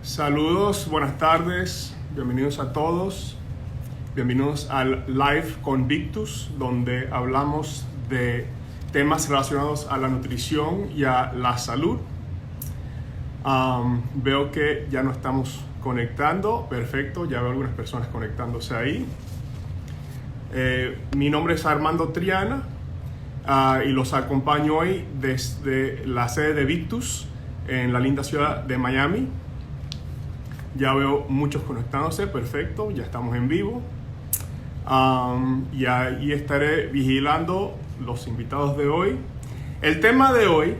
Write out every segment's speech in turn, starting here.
Saludos, buenas tardes, bienvenidos a todos, bienvenidos al Live con Victus, donde hablamos de temas relacionados a la nutrición y a la salud. Veo que ya nos estamos conectando, perfecto, ya veo algunas personas conectándose ahí. Mi nombre es Armando Triana y los acompaño hoy desde la sede de Victus en la linda ciudad de Miami. Ya veo muchos conectándose, perfecto, ya estamos en vivo. Y ahí estaré vigilando los invitados de hoy. El tema de hoy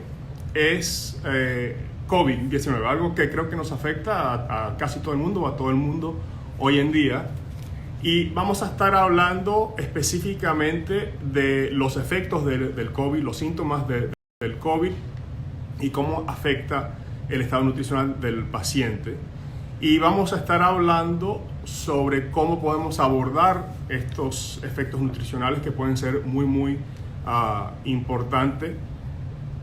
es COVID-19, algo que creo que nos afecta a casi todo el mundo, o a todo el mundo hoy en día. Y vamos a estar hablando específicamente de los efectos del COVID, los síntomas del COVID y cómo afecta el estado nutricional del paciente. Y vamos a estar hablando sobre cómo podemos abordar estos efectos nutricionales que pueden ser muy importantes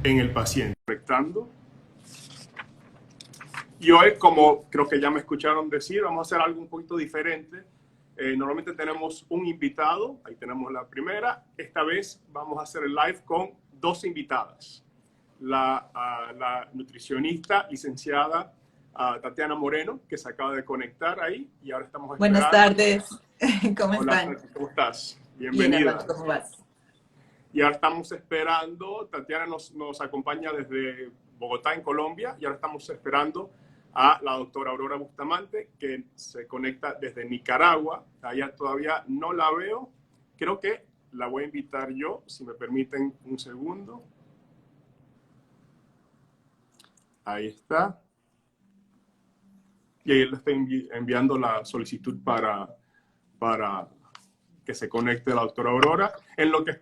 en el paciente. Y hoy, como creo que ya me escucharon decir, vamos a hacer algo un poquito diferente. Normalmente tenemos un invitado, ahí tenemos la primera. Esta vez vamos a hacer el live con dos invitadas. La nutricionista licenciada Tatiana Moreno, que se acaba de conectar ahí, y ahora estamos esperando. Buenas tardes, ¿cómo Hola, están? ¿cómo estás? Bien, Bienvenida. Armando, ¿cómo vas? Y ahora estamos esperando, Tatiana nos acompaña desde Bogotá, en Colombia, y ahora estamos esperando a la doctora Aurora Bustamante, que se conecta desde Nicaragua. Allá todavía no la veo, creo que la voy a invitar yo, si me permiten un segundo. Ahí está. Y ahí le estoy enviando la solicitud para que se conecte la doctora Aurora. En lo que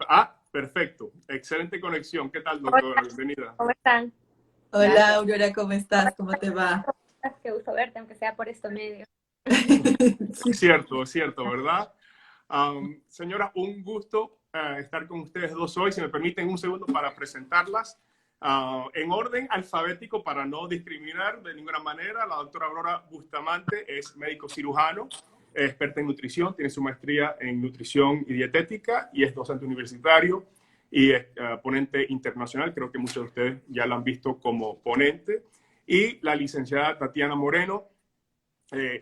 perfecto. Excelente conexión. ¿Qué tal, doctora? Hola, Bienvenida. ¿cómo están? Hola, Gracias. Aurora, ¿cómo estás? ¿Cómo te va? Qué gusto verte, aunque sea por estos medios. Sí. Cierto, ¿verdad? Señora, un gusto estar con ustedes dos hoy. Si me permiten un segundo para presentarlas. En orden alfabético, para no discriminar de ninguna manera, la doctora Aurora Bustamante es médico cirujano, experta en nutrición, tiene su maestría en nutrición y dietética y es docente universitario y es ponente internacional. Creo que muchos de ustedes ya la han visto como ponente. Y la licenciada Tatiana Moreno,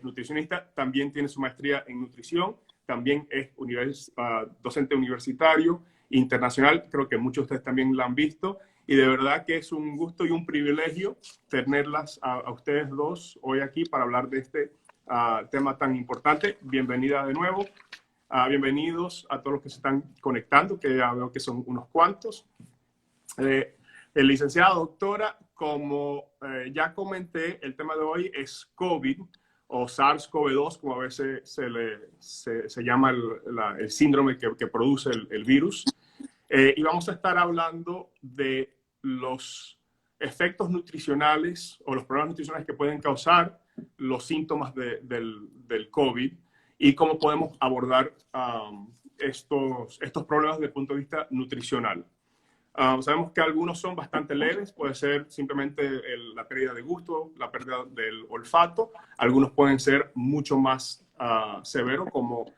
nutricionista, también tiene su maestría en nutrición, también es docente universitario internacional. Creo que muchos de ustedes también la han visto. Y de verdad que es un gusto y un privilegio tenerlas a ustedes dos hoy aquí para hablar de este tema tan importante. Bienvenida de nuevo. Bienvenidos a todos los que se están conectando, que ya veo que son unos cuantos. El licenciado, doctora, como ya comenté, el tema de hoy es COVID o SARS-CoV-2, como a veces se llama el síndrome que produce el virus. Y vamos a estar hablando de los efectos nutricionales o los problemas nutricionales que pueden causar los síntomas del COVID y cómo podemos abordar estos problemas desde el punto de vista nutricional. Sabemos que algunos son bastante leves, puede ser simplemente la pérdida de gusto, la pérdida del olfato. Algunos pueden ser mucho más severos, como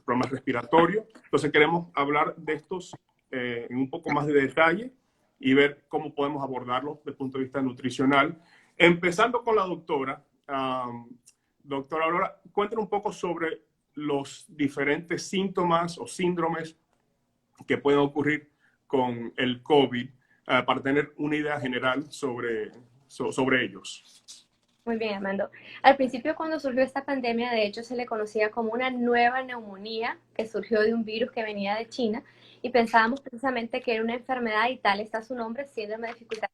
problemas respiratorios. Entonces queremos hablar de estos en un poco más de detalle y ver cómo podemos abordarlos desde el punto de vista nutricional. Empezando con la doctora. Doctora Aurora, cuéntanos un poco sobre los diferentes síntomas o síndromes que pueden ocurrir con el COVID para tener una idea general sobre ellos. Muy bien, Armando. Al principio, cuando surgió esta pandemia, de hecho, se le conocía como una nueva neumonía que surgió de un virus que venía de China y pensábamos precisamente que era una enfermedad, y tal está su nombre, síndrome de dificultad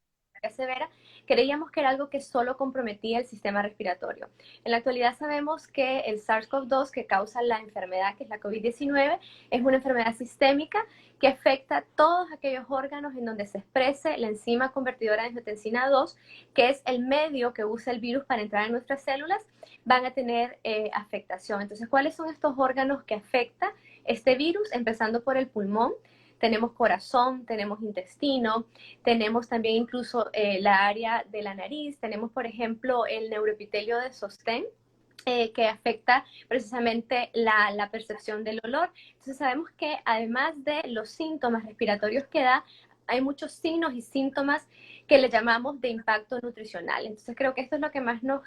severa. Creíamos que era algo que solo comprometía el sistema respiratorio. En la actualidad sabemos que el SARS-CoV-2, que causa la enfermedad, que es la COVID-19, es una enfermedad sistémica que afecta todos aquellos órganos en donde se exprese la enzima convertidora de angiotensina 2, que es el medio que usa el virus para entrar en nuestras células, van a tener afectación. Entonces, ¿cuáles son estos órganos que afecta este virus? Empezando por el pulmón. tenemos corazón, tenemos intestino, tenemos también incluso la área de la nariz, tenemos por ejemplo el neuroepitelio de sostén, que afecta precisamente la percepción del olor. Entonces sabemos que además de los síntomas respiratorios que da, hay muchos signos y síntomas que le llamamos de impacto nutricional. Entonces creo que esto es lo que más nos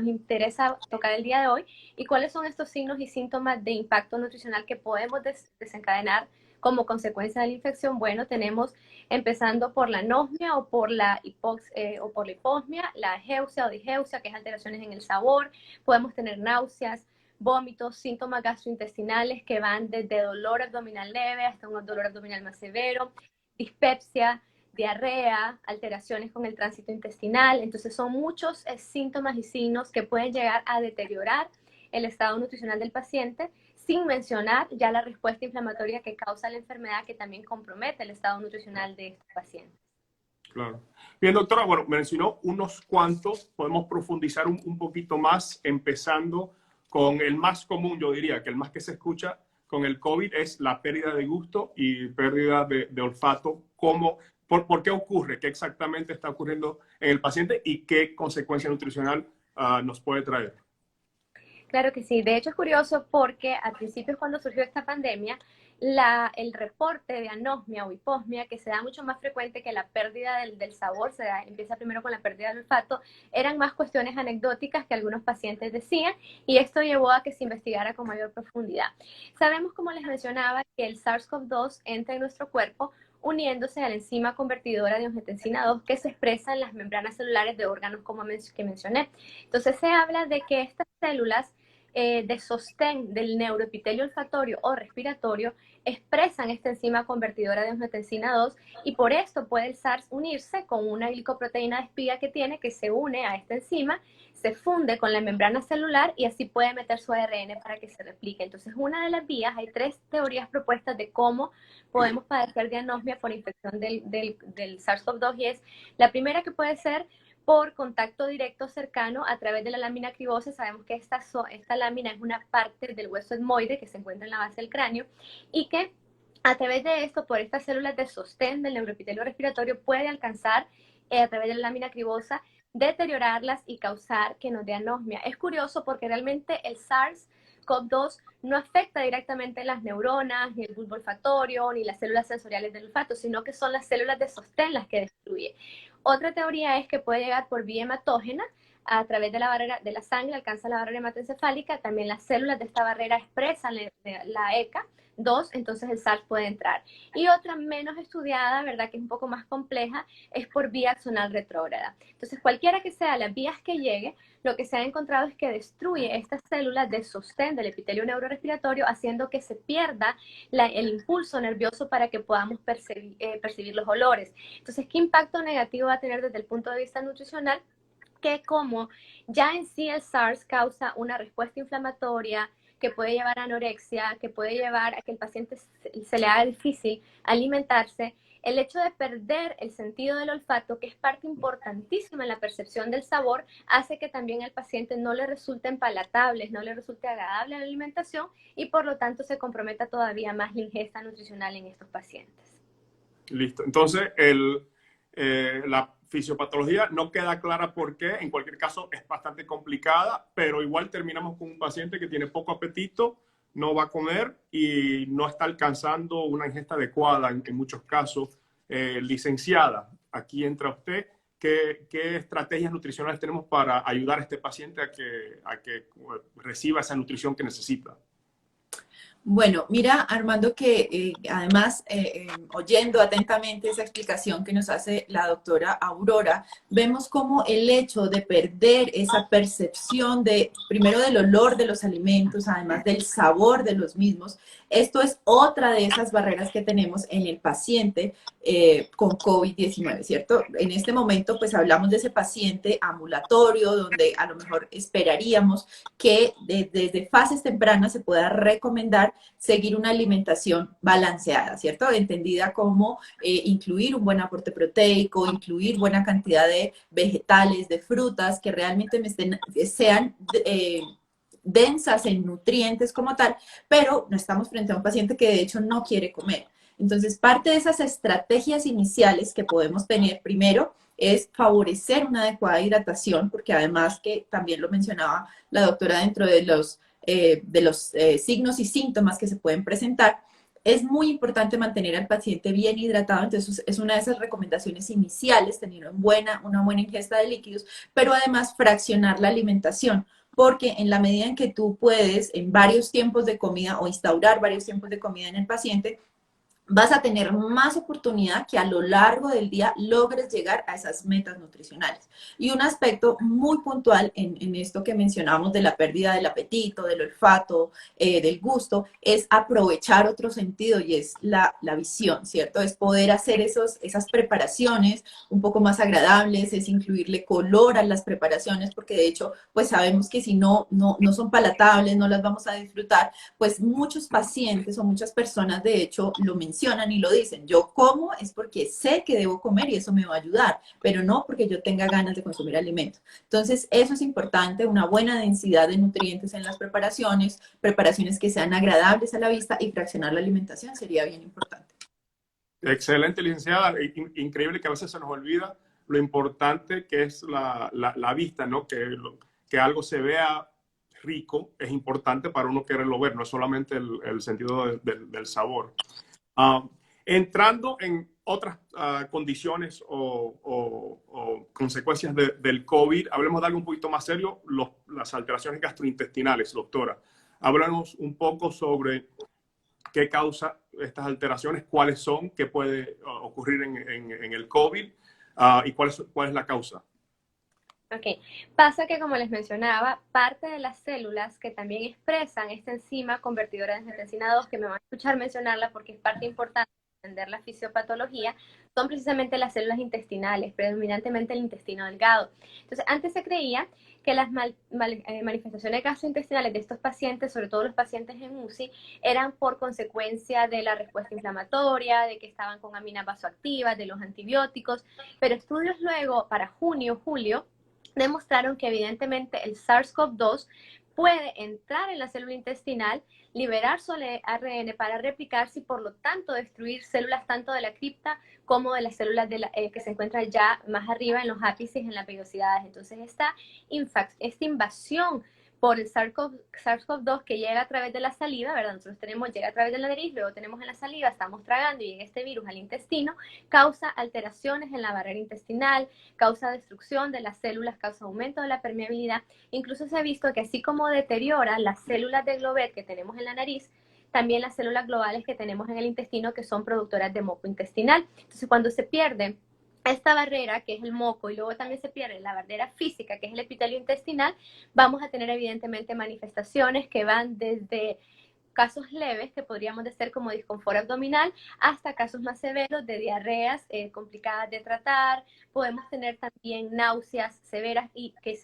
interesa tocar el día de hoy. ¿Y cuáles son estos signos y síntomas de impacto nutricional que podemos desencadenar como consecuencia de la infección? Bueno, tenemos empezando por la anosmia o por la hiposmia, la ageusia o digeusia, que es alteraciones en el sabor. Podemos tener náuseas, vómitos, síntomas gastrointestinales que van desde dolor abdominal leve hasta un dolor abdominal más severo, dispepsia, diarrea, alteraciones con el tránsito intestinal. Entonces son muchos síntomas y signos que pueden llegar a deteriorar el estado nutricional del paciente, sin mencionar ya la respuesta inflamatoria que causa la enfermedad, que también compromete el estado nutricional de estos pacientes. Claro. Bien, doctora, bueno, mencionó unos cuantos, podemos profundizar un poquito más, empezando con el más común, yo diría, que el más que se escucha con el COVID es la pérdida de gusto y pérdida de olfato. ¿Por qué ocurre? ¿Qué exactamente está ocurriendo en el paciente y qué consecuencia nutricional nos puede traer? Claro que sí. De hecho, es curioso porque a principios, cuando surgió esta pandemia, el reporte de anosmia o hiposmia, que se da mucho más frecuente que la pérdida del sabor, empieza primero con la pérdida del olfato, eran más cuestiones anecdóticas que algunos pacientes decían, y esto llevó a que se investigara con mayor profundidad. Sabemos, como les mencionaba, que el SARS-CoV-2 entra en nuestro cuerpo uniéndose a la enzima convertidora de angiotensina 2 que se expresa en las membranas celulares de órganos como que mencioné. Entonces se habla de que estas células de sostén del neuroepitelio olfatorio o respiratorio expresan esta enzima convertidora de angiotensina 2, y por esto puede el SARS unirse con una glicoproteína de espía que tiene, que se une a esta enzima, se funde con la membrana celular y así puede meter su ARN para que se replique. Entonces, una de las vías, hay 3 teorías propuestas de cómo podemos padecer de anosmia por infección del SARS-CoV-2, y es la primera, que puede ser por contacto directo cercano a través de la lámina cribosa. Sabemos que esta lámina es una parte del hueso etmoide que se encuentra en la base del cráneo, y que a través de esto, por estas células de sostén del neuroepitelio respiratorio, puede alcanzar a través de la lámina cribosa, deteriorarlas y causar que nos dé anosmia. Es curioso porque realmente el SARS-CoV-2 no afecta directamente las neuronas, ni el bulbo olfatorio, ni las células sensoriales del olfato, sino que son las células de sostén las que destruye. Otra teoría es que puede llegar por vía hematógena, a través de la barrera de la sangre, alcanza la barrera hematoencefálica, también las células de esta barrera expresan la ECA2, entonces el SARS puede entrar. Y otra menos estudiada, ¿verdad?, que es un poco más compleja, es por vía axonal retrógrada. Entonces, cualquiera que sea las vías que llegue, lo que se ha encontrado es que destruye estas células de sostén del epitelio neurorespiratorio, haciendo que se pierda el impulso nervioso para que podamos percibir los olores. Entonces, ¿qué impacto negativo va a tener desde el punto de vista nutricional? Que como ya en sí el SARS causa una respuesta inflamatoria, que puede llevar a anorexia, que puede llevar a que el paciente se le haga difícil alimentarse, el hecho de perder el sentido del olfato, que es parte importantísima en la percepción del sabor, hace que también al paciente no le resulte palatable, no le resulte agradable la alimentación, y por lo tanto se comprometa todavía más la ingesta nutricional en estos pacientes. Listo. Entonces, la fisiopatología no queda clara por qué. En cualquier caso, es bastante complicada, pero igual terminamos con un paciente que tiene poco apetito, no va a comer y no está alcanzando una ingesta adecuada en muchos casos. Licenciada, aquí entra usted. ¿Qué estrategias nutricionales tenemos para ayudar a este paciente a que reciba esa nutrición que necesita? Bueno, mira, Armando, que además, oyendo atentamente esa explicación que nos hace la doctora Aurora, vemos cómo el hecho de perder esa percepción primero del olor de los alimentos, además del sabor de los mismos, esto es otra de esas barreras que tenemos en el paciente con COVID-19, ¿cierto? En este momento, pues hablamos de ese paciente ambulatorio, donde a lo mejor esperaríamos que desde fases tempranas se pueda recomendar seguir una alimentación balanceada, ¿cierto? Entendida como incluir un buen aporte proteico, incluir buena cantidad de vegetales, de frutas, que realmente sean densas en nutrientes como tal, pero no estamos frente a un paciente que de hecho no quiere comer. Entonces, parte de esas estrategias iniciales que podemos tener, primero, es favorecer una adecuada hidratación, porque además que también lo mencionaba la doctora dentro de los signos y síntomas que se pueden presentar, es muy importante mantener al paciente bien hidratado, entonces es una de esas recomendaciones iniciales, tener una buena ingesta de líquidos, pero además fraccionar la alimentación, porque en la medida en que tú puedes en varios tiempos de comida o instaurar varios tiempos de comida en el paciente, vas a tener más oportunidad que a lo largo del día logres llegar a esas metas nutricionales. Y un aspecto muy puntual en esto que mencionamos de la pérdida del apetito, del olfato, del gusto, es aprovechar otro sentido y es la visión, ¿cierto? Es poder hacer esas preparaciones un poco más agradables, es incluirle color a las preparaciones, porque de hecho, pues sabemos que si no son palatables, no las vamos a disfrutar, pues muchos pacientes o muchas personas de hecho lo mencionan y lo dicen. Yo como es porque sé que debo comer y eso me va a ayudar, pero no porque yo tenga ganas de consumir alimentos. Entonces, eso es importante, una buena densidad de nutrientes en las preparaciones, preparaciones que sean agradables a la vista y fraccionar la alimentación sería bien importante. Excelente, licenciada. Increíble que a veces se nos olvida lo importante que es la vista, ¿no? Que algo se vea rico es importante para uno quererlo ver, no es solamente el sentido del sabor. Entrando en otras condiciones o consecuencias del COVID, hablemos de algo un poquito más serio, las alteraciones gastrointestinales, doctora. Háblanos un poco sobre qué causa estas alteraciones, cuáles son, qué puede ocurrir en el COVID y cuál es la causa. Ok, pasa que como les mencionaba, parte de las células que también expresan esta enzima convertidora de angiotensina 2, que me van a escuchar mencionarla porque es parte importante de entender la fisiopatología, son precisamente las células intestinales, predominantemente el intestino delgado. Entonces, antes se creía que las manifestaciones gastrointestinales de estos pacientes, sobre todo los pacientes en UCI, eran por consecuencia de la respuesta inflamatoria, de que estaban con aminas vasoactivas, de los antibióticos, pero estudios luego, para junio, julio, demostraron que evidentemente el SARS-CoV-2 puede entrar en la célula intestinal, liberar su ARN para replicarse y por lo tanto destruir células tanto de la cripta como de las células que se encuentran ya más arriba en los ápices, en las vellosidades. Entonces esta invasión por el SARS-CoV-2 que llega a través de la saliva, ¿verdad? Nosotros llega a través de la nariz, luego tenemos en la saliva, estamos tragando y llega este virus al intestino, causa alteraciones en la barrera intestinal, causa destrucción de las células, causa aumento de la permeabilidad. Incluso se ha visto que así como deteriora las células de Globet que tenemos en la nariz, también las células globales que tenemos en el intestino que son productoras de moco intestinal. Entonces cuando se pierde esta barrera, que es el moco, y luego también se pierde la barrera física, que es el epitelio intestinal, vamos a tener evidentemente manifestaciones que van desde casos leves, que podríamos decir como disconfort abdominal, hasta casos más severos de diarreas complicadas de tratar. Podemos tener también náuseas severas y que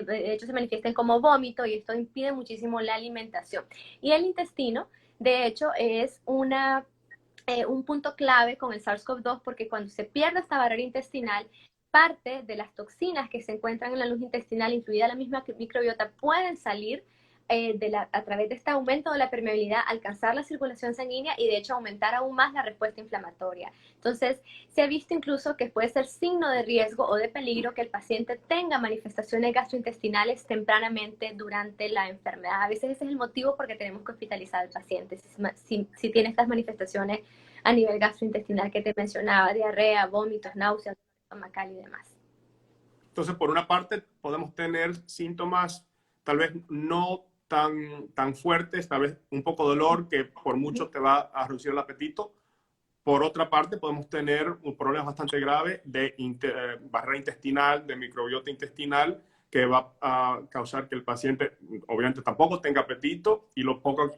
de hecho se manifiesten como vómito, y esto impide muchísimo la alimentación. Y el intestino, de hecho, es un punto clave con el SARS-CoV-2 porque cuando se pierde esta barrera intestinal, parte de las toxinas que se encuentran en la luz intestinal, incluida la misma microbiota, pueden salir a través de este aumento de la permeabilidad, alcanzar la circulación sanguínea y de hecho aumentar aún más la respuesta inflamatoria. Entonces, se ha visto incluso que puede ser signo de riesgo o de peligro que el paciente tenga manifestaciones gastrointestinales tempranamente durante la enfermedad. A veces ese es el motivo por qué tenemos que hospitalizar al paciente, si tiene estas manifestaciones a nivel gastrointestinal que te mencionaba, diarrea, vómitos, náuseas, estomacal y demás. Entonces, por una parte, podemos tener síntomas tal vez no tan fuertes, tal vez un poco de dolor que por mucho te va a reducir el apetito. Por otra parte, podemos tener un problema bastante grave de barrera intestinal, de microbiota intestinal, que va a causar que el paciente obviamente tampoco tenga apetito y lo poco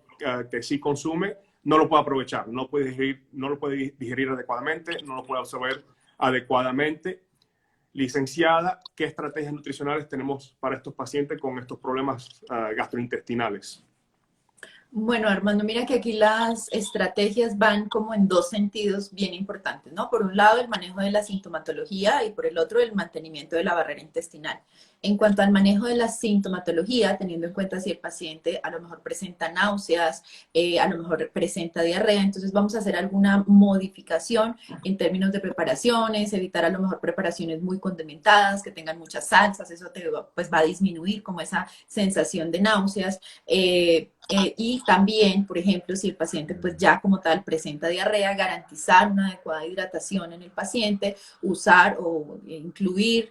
que sí consume no lo puede aprovechar, no lo puede digerir adecuadamente, no lo puede absorber adecuadamente. Licenciada, ¿qué estrategias nutricionales tenemos para estos pacientes con estos problemas gastrointestinales? Bueno, Armando, mira que aquí las estrategias van como en dos sentidos bien importantes, ¿no? Por un lado, el manejo de la sintomatología y por el otro, el mantenimiento de la barrera intestinal. En cuanto al manejo de la sintomatología, teniendo en cuenta si el paciente a lo mejor presenta náuseas, a lo mejor presenta diarrea, entonces vamos a hacer alguna modificación en términos de preparaciones, evitar a lo mejor preparaciones muy condimentadas, que tengan muchas salsas, eso pues va a disminuir como esa sensación de náuseas. Y también, por ejemplo, si el paciente pues ya como tal presenta diarrea, garantizar una adecuada hidratación en el paciente, usar o incluir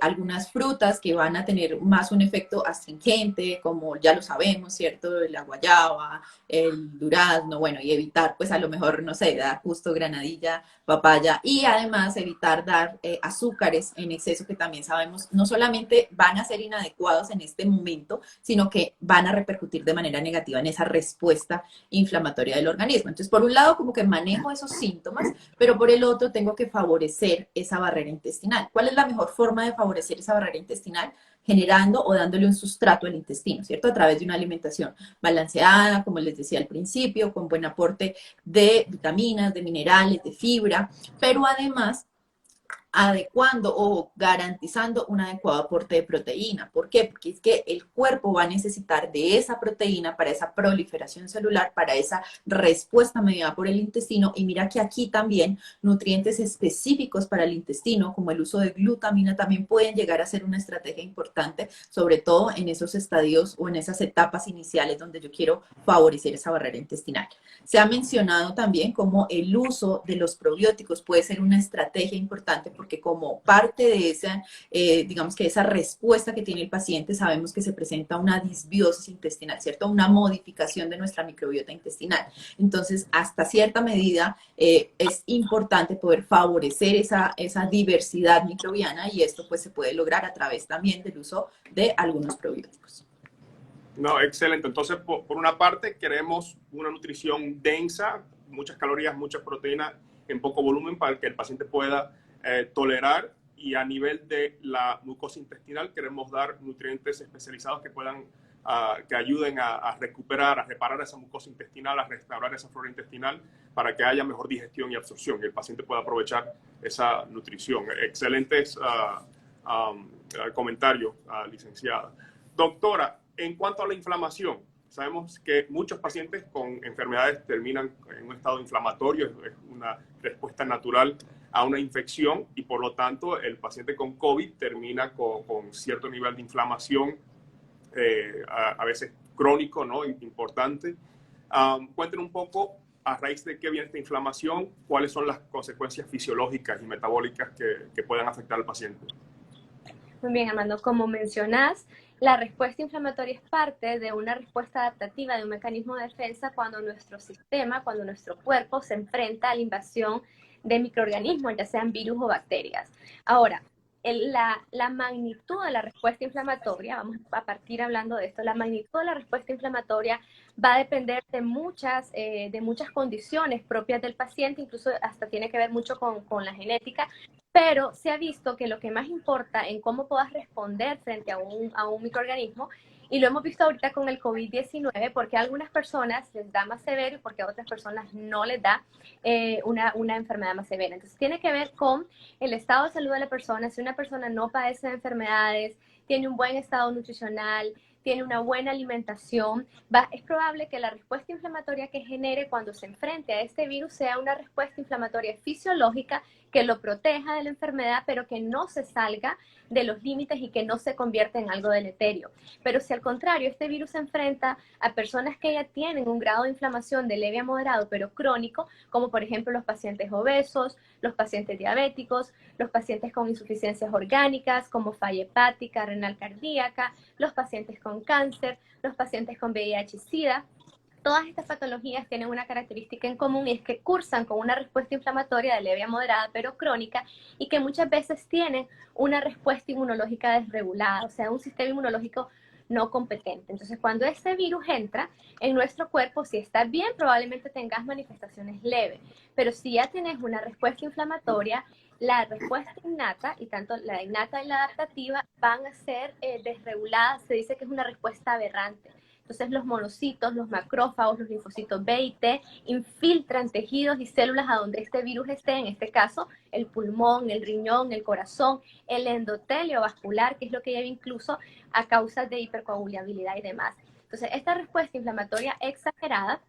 algunas frutas que van a tener más un efecto astringente, como ya lo sabemos, ¿cierto? La guayaba, el durazno, bueno, y evitar pues a lo mejor, no sé, dar justo granadilla, papaya, y además evitar dar azúcares en exceso que también sabemos no solamente van a ser inadecuados en este momento, sino que van a repercutir de manera negativa en esa respuesta inflamatoria del organismo. Entonces, por un lado, como que manejo esos síntomas, pero por el otro tengo que favorecer esa barrera intestinal. ¿Cuál es la mejor forma de favorecer esa barrera intestinal? Generando o dándole un sustrato al intestino, ¿cierto? A través de una alimentación balanceada, como les decía al principio, con buen aporte de vitaminas, de minerales, de fibra, pero además adecuando o garantizando un adecuado aporte de proteína. ¿Por qué? Porque es que el cuerpo va a necesitar de esa proteína para esa proliferación celular, para esa respuesta mediada por el intestino. Y mira que aquí también nutrientes específicos para el intestino, como el uso de glutamina, también pueden llegar a ser una estrategia importante, sobre todo en esos estadios o en esas etapas iniciales donde yo quiero favorecer esa barrera intestinal. Se ha mencionado también como el uso de los probióticos puede ser una estrategia importante porque como parte de esa, digamos que esa respuesta que tiene el paciente, sabemos que se presenta una disbiosis intestinal, ¿cierto? Una modificación de nuestra microbiota intestinal. Entonces, hasta cierta medida es importante poder favorecer esa diversidad microbiana y esto pues se puede lograr a través también del uso de algunos probióticos. No, excelente. Entonces, por una parte, queremos una nutrición densa, muchas calorías, muchas proteínas en poco volumen para que el paciente pueda tolerar. Y a nivel de la mucosa intestinal, queremos dar nutrientes especializados que puedan, que ayuden a recuperar, a reparar esa mucosa intestinal, a restaurar esa flora intestinal para que haya mejor digestión y absorción y el paciente pueda aprovechar esa nutrición. Excelentes comentarios, licenciada. Doctora, en cuanto a la inflamación, sabemos que muchos pacientes con enfermedades terminan en un estado inflamatorio, es una respuesta natural a una infección y por lo tanto el paciente con COVID termina con cierto nivel de inflamación, a veces crónico, ¿no? Importante. Cuéntenos un poco a raíz de qué viene esta inflamación, cuáles son las consecuencias fisiológicas y metabólicas que puedan afectar al paciente. Muy bien, Armando, como mencionas, la respuesta inflamatoria es parte de una respuesta adaptativa, de un mecanismo de defensa cuando nuestro sistema, cuando nuestro cuerpo se enfrenta a la invasión de microorganismos, ya sean virus o bacterias. Ahora, la magnitud de la respuesta inflamatoria, vamos a partir hablando de esto, la magnitud de la respuesta inflamatoria va a depender de muchas condiciones propias del paciente, incluso hasta tiene que ver mucho con la genética, pero se ha visto que lo que más importa en cómo puedas responder frente a un microorganismo, y lo hemos visto ahorita con el COVID-19, porque a algunas personas les da más severo y porque a otras personas no les da una enfermedad más severa. Entonces tiene que ver con el estado de salud de la persona. Si una persona no padece de enfermedades, tiene un buen estado nutricional, tiene una buena alimentación, es probable que la respuesta inflamatoria que genere cuando se enfrente a este virus sea una respuesta inflamatoria fisiológica que lo proteja de la enfermedad, pero que no se salga de los límites y que no se convierta en algo deleterio. Pero si al contrario este virus se enfrenta a personas que ya tienen un grado de inflamación de leve a moderado, pero crónico, como por ejemplo los pacientes obesos, los pacientes diabéticos, los pacientes con insuficiencias orgánicas, como falla hepática, renal cardíaca, los pacientes con cáncer, los pacientes con VIH y SIDA, todas estas patologías tienen una característica en común y es que cursan con una respuesta inflamatoria de leve a moderada pero crónica y que muchas veces tienen una respuesta inmunológica desregulada, o sea, un sistema inmunológico no competente. Entonces, cuando este virus entra en nuestro cuerpo, si estás bien, probablemente tengas manifestaciones leves, pero si ya tienes una respuesta inflamatoria, la respuesta innata, y tanto la innata y la adaptativa, van a ser desreguladas. Se dice que es una respuesta aberrante. Entonces los monocitos, los macrófagos, los linfocitos B y T infiltran tejidos y células a donde este virus esté, en este caso el pulmón, el riñón, el corazón, el endotelio vascular, que es lo que lleva incluso a causas de hipercoagulabilidad y demás. Entonces esta respuesta inflamatoria exagerada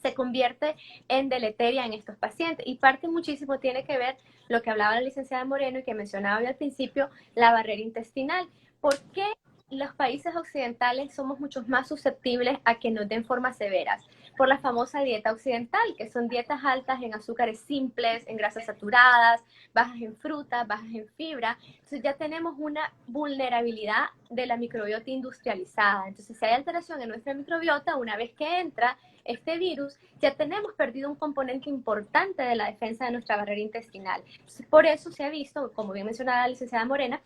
se convierte en deleteria en estos pacientes y parte muchísimo tiene que ver lo que hablaba la licenciada Moreno y que mencionaba yo al principio, la barrera intestinal. ¿Por qué los países occidentales somos mucho más susceptibles a que nos den formas severas? Por la famosa dieta occidental, que son dietas altas en azúcares simples, en grasas saturadas, bajas en frutas, bajas en fibra. Entonces ya tenemos una vulnerabilidad de la microbiota industrializada. Entonces si hay alteración en nuestra microbiota, una vez que entra este virus, ya tenemos perdido un componente importante de la defensa de nuestra barrera intestinal. Entonces, por eso se ha visto, como bien mencionaba la licenciada Moreno,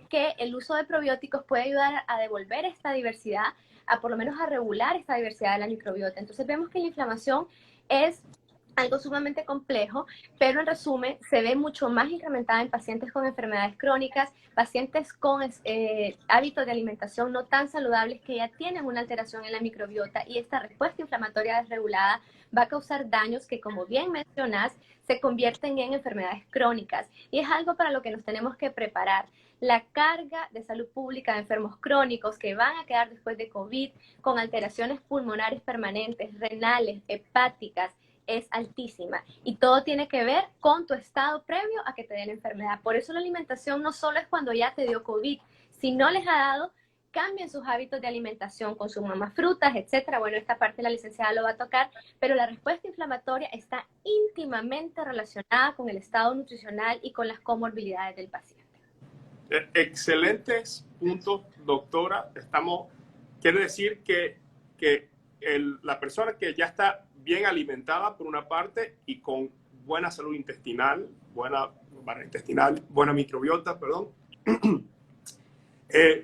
que el uso de probióticos puede ayudar a devolver esta diversidad, a por lo menos a regular esta diversidad de la microbiota. Entonces vemos que la inflamación es algo sumamente complejo, pero en resumen se ve mucho más incrementada en pacientes con enfermedades crónicas, pacientes con hábitos de alimentación no tan saludables que ya tienen una alteración en la microbiota, y esta respuesta inflamatoria desregulada va a causar daños que, como bien mencionas, se convierten en enfermedades crónicas, y es algo para lo que nos tenemos que preparar. La carga de salud pública de enfermos crónicos que van a quedar después de COVID con alteraciones pulmonares permanentes, renales, hepáticas, es altísima, y todo tiene que ver con tu estado previo a que te dé la enfermedad. Por eso la alimentación no solo es cuando ya te dio COVID, si no les ha dado, cambien sus hábitos de alimentación, consuman más frutas, etcétera. Bueno, esta parte la licenciada lo va a tocar, pero la respuesta inflamatoria está íntimamente relacionada con el estado nutricional y con las comorbilidades del paciente. Excelentes puntos, doctora. Quiere decir que la persona que ya está bien alimentada por una parte y con buena salud intestinal, buena microbiota, perdón,